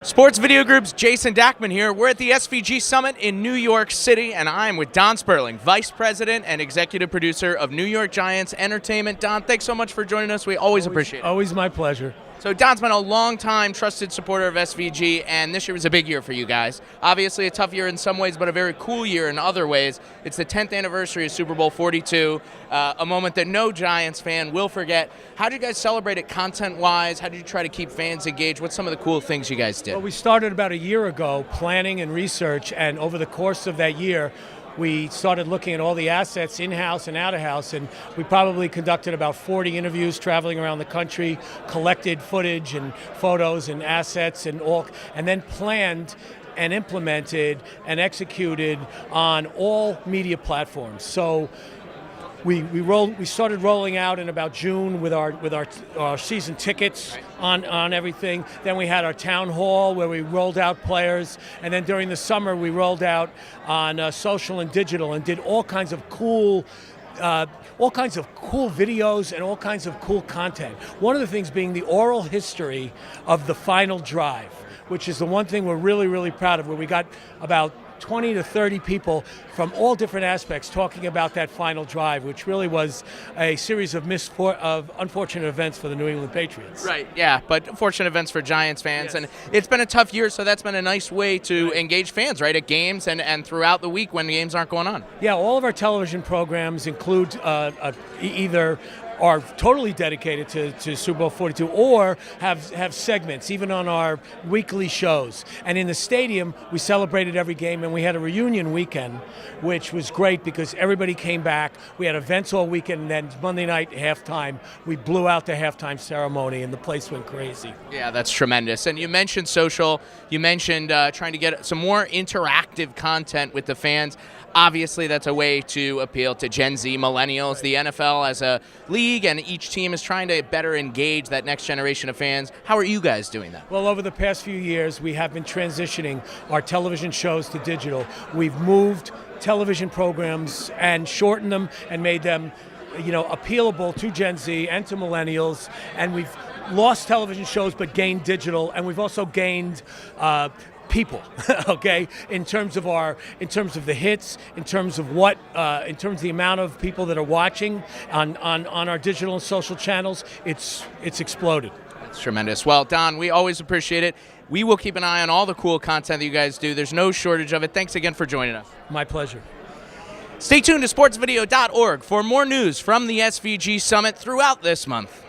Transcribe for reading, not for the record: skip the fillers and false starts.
Sports Video Group's Jason Dackman here. We're at the SVG Summit in New York City, and I'm with Don Sperling, Vice President and Executive Producer of New York Giants Entertainment. Don, thanks so much for joining us. We always appreciate it. Always my pleasure. So Don's been a long-time trusted supporter of SVG, and this year was a big year for you guys. Obviously a tough year in some ways, but a very cool year in other ways. It's the 10th anniversary of Super Bowl 42, a moment that no Giants fan will forget. How did you guys celebrate it content-wise? How did you try to keep fans engaged? What's some of the cool things you guys did? Well, we started about a year ago planning and research, and over the course of that year, we started looking at all the assets in-house and out-of-house, and we probably conducted about 40 interviews traveling around the country, collected footage and photos and assets and then planned and implemented and executed on all media platforms. So we started rolling out in about June with our season tickets on everything. Then we had our town hall where we rolled out players, and then during the summer we rolled out on social and digital and did all kinds of cool videos and all kinds of cool content. One of the things being the oral history of the final drive, which is the one thing we're really, really proud of, where we got about 20 to 30 people from all different aspects talking about that final drive, which really was a series of unfortunate events for the New England Patriots. Right, yeah, but unfortunate events for Giants fans. Yes. And it's been a tough year, so that's been a nice way to engage fans, right, at games and throughout the week when the games aren't going on. Yeah, all of our television programs include either are totally dedicated to Super Bowl 42 or have segments, even on our weekly shows. And in the stadium, we celebrated every game, and we had a reunion weekend, which was great because everybody came back. We had events all weekend, and then Monday night halftime, we blew out the halftime ceremony, and the place went crazy. Yeah, that's tremendous. And you mentioned social. You mentioned trying to get some more interactive content with the fans. Obviously, that's a way to appeal to Gen Z, millennials. The NFL as a league and each team is trying to better engage that next generation of fans. How are you guys doing that? Well, over the past few years, we have been transitioning our television shows to digital. We've moved television programs and shortened them and made them, appealable to Gen Z and to millennials. And we've lost television shows but gained digital, and we've also gained people, okay, in terms of the hits, in terms of the amount of people that are watching on our digital and social channels. It's exploded. That's tremendous. Well, Don, we always appreciate it. We will keep an eye on all the cool content that you guys do. There's no shortage of it. Thanks again for joining us. My pleasure. Stay tuned to sportsvideo.org for more news from the SVG Summit throughout this month.